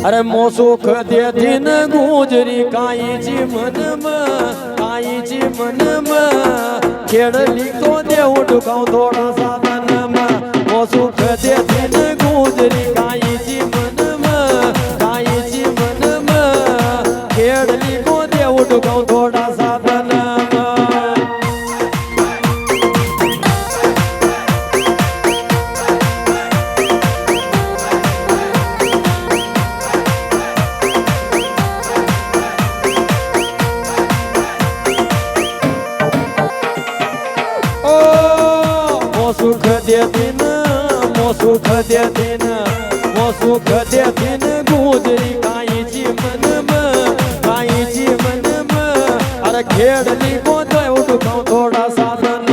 अरे मोसुख देती न गुजरी काईची मन खेडली तो देव डुकाव थोडा साधन मोसुख देती न गुजरी काईची मन खेडली तो देव डुकाव थोडा साधन सुख देतीन गुजरी काईची मन अरे खेडली गोंधळ उठून थोडा साधन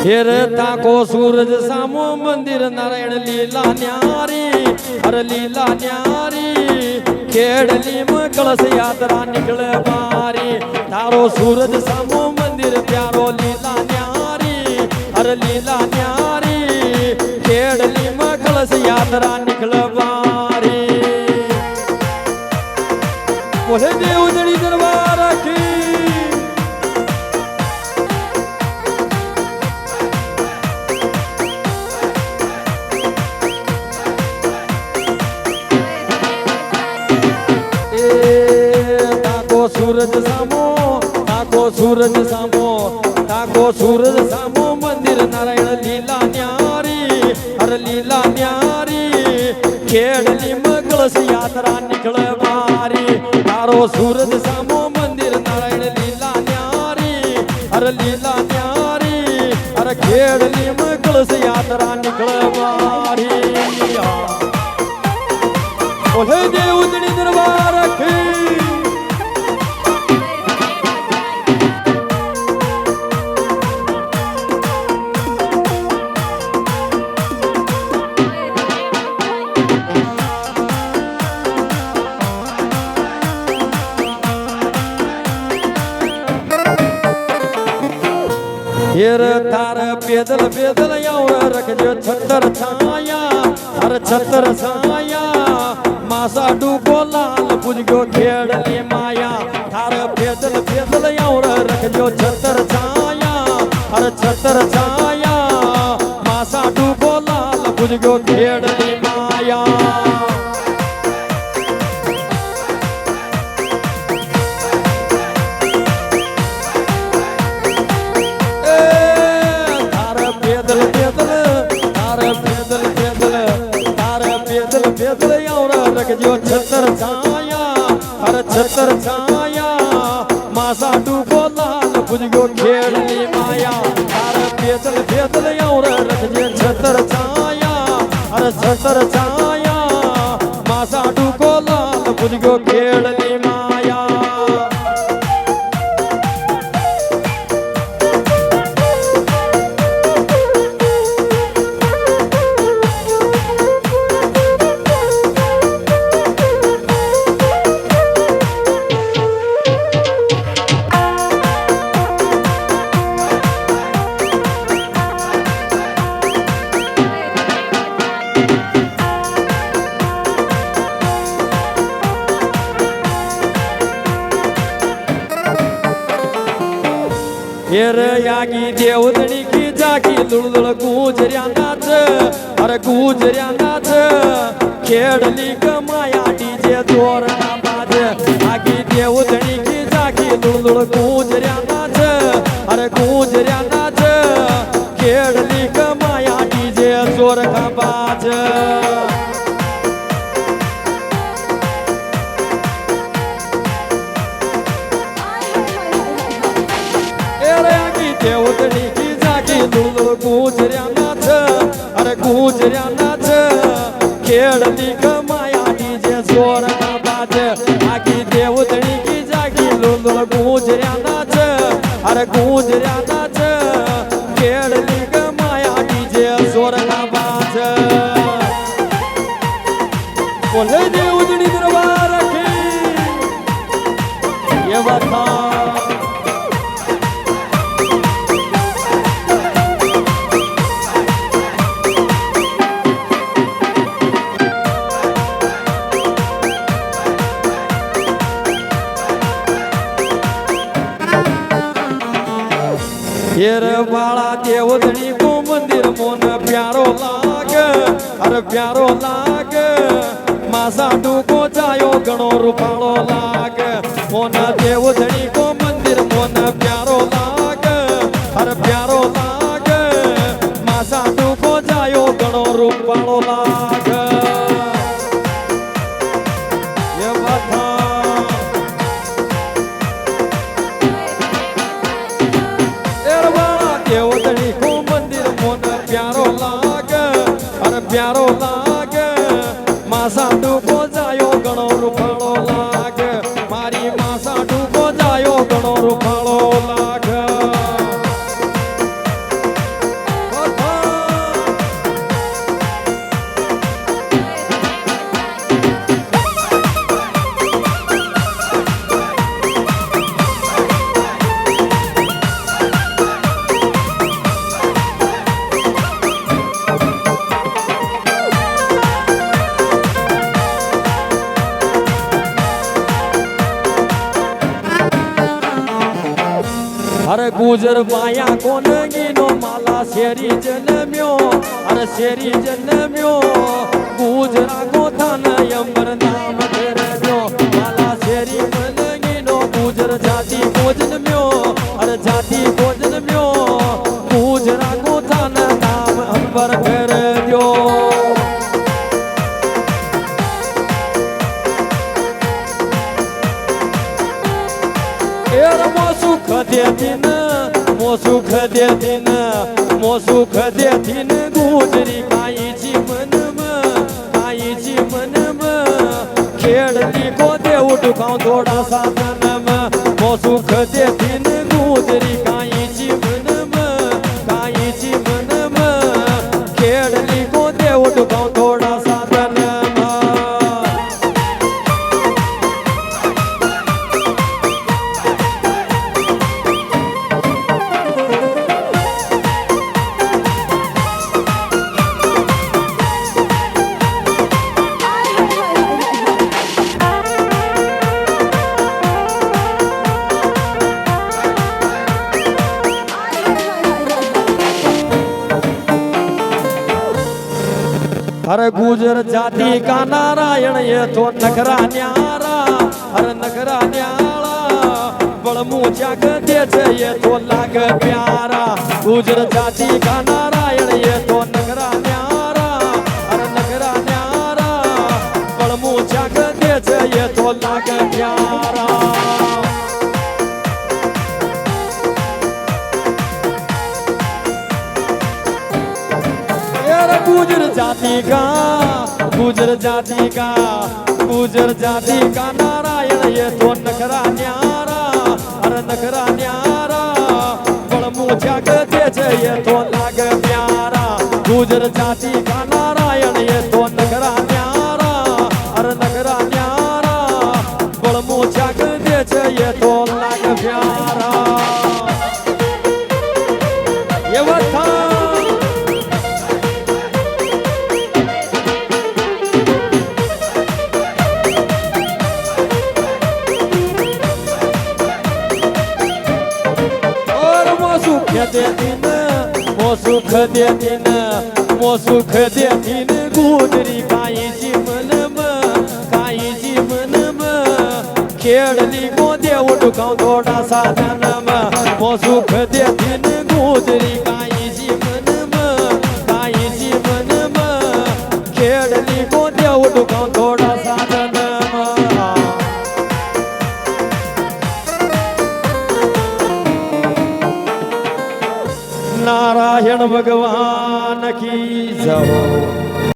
हेर ताको सूरज सामो मंदिर नारायण लीला न्यारी अरे लीला न्यारी खेडली में कलश यात्रा निकल बारी तारो सूरज सामो मंदिर प्यारो लीला न्यारी अरे लीला न्यारी खेडली में कलश यात्रा निकल बारी बोले देव जड़ी दरबार की ताको सूरज सामो मंदिर नारायण लीला न्यारी अरे लीला न्यारी खेडली में कलश यात्रा निकल बारी तारो सूरज सामो मंदिर नारायण लीला न्यारी अरे लीला न्यारी अरे खेडली में कलश यात्रा निकल बारी बोले देव जड़ी दरबार की हेर तार पेदल पेदल यावर रखजो छतर छाया अरे छतर छाया मासा डूबो लाल बुझगो खेडली माया तार पेदल पेदल यावर रखजो छतर छाया अरे छतर छाया मासा डूबो लाल बुझगो खेडली माया जो छतर छाया हर छतर छाया मासा डूबो लाल बुझगो खेडली माया हर पेदल पेदल और रखजे छतर छाया हर छतर छाया मासा डूबो लाल बुझगो खेडली माया हेर यागी देवदणी की जागी लुळलुळ गुजऱ्या नाच अरे गुजऱ्या नाच खेडली ग माया डीजे जोर ना बाज आगी देवदणी की जागी लुळलुळ गुजऱ्या नाच अरे गुजऱ्या नाच खेडली ग माया डीजे जोर का बाज देवदणी की जागी लुळलुळ गुजऱ्या नाच अरे गुजऱ्या नाच खेडली ग जोर ना बाज आगी देवधणी की जागी लुलदुल गुजऱ्या नाच अरे गुजऱ्या नाच खेळली ग माया डीजे जोर ना बाज बोले देवधणी दरबार की ये बता येर बाळा देवधणी को मंदिर मोन प्यारो लाग अरे प्यारो लाग मासा डूको जायो गणो रूपाळो लाग मोन देवधणी को मंदिर मोन प्यारो लाग अरे प्यारो लाग मासा डूको जायो गणो रूपाळो लाग ये बता देवधणी को मंदिर मोन प्यारो लाग अरे प्यारो लाग मासा डूको जायो गणो रूपाळो लाग मारी मासा डूको जायो गणो रूपाळो लाग अरे गुजर बाया कोण गिनो माला शेरी जन्म्यो अरे शेरी जन्म्यो गुजरा गोथान यंबर नाम धरम्यो माला शेरी मन गिनो गुजर जाती को जन्म्यो अरे जाती को जन्म्यो गुजरा गोथान नाम अंबर धरम्यो सुख देतीन मो सुख देतीन गुजरी काईची मनम खेळली को देव टुकाव थोडासा तनम मो सुख देतीन गुजरी काईची मनम खेळली को देव टुकाव थोडासा तनम अरे गुजर जाती का नारायण ये तो नखरा न्यारा अरे नखरा न्यारा बड़मूचा गदे ये तो लाग प्यारा गुजर जाती का नारायण ये तो नखरा न्यारा अरे नखरा न्यारा बड़मूचा गदे ये तो लाग प्यारा गुजर जाती का नारायण ये तो नखरा न्यारा अरे नखरा न्यारा बड़मूचा गदे ये तो लाग प्यारा गुजर जाती का नारायण ये तो नखरा न्यारा अरे नखरा न्यारा बड़मूचा गदे ये तो लाग प्यारा ये बता मो सुख देतीन गुजरी काईची मनम खेळली को देव टुकाव थोडासा तनम मो सुख देतीन गुजरी काईची मनम खेळली को देव टुकाव थोडासा तनम नारायण भगवान की जय।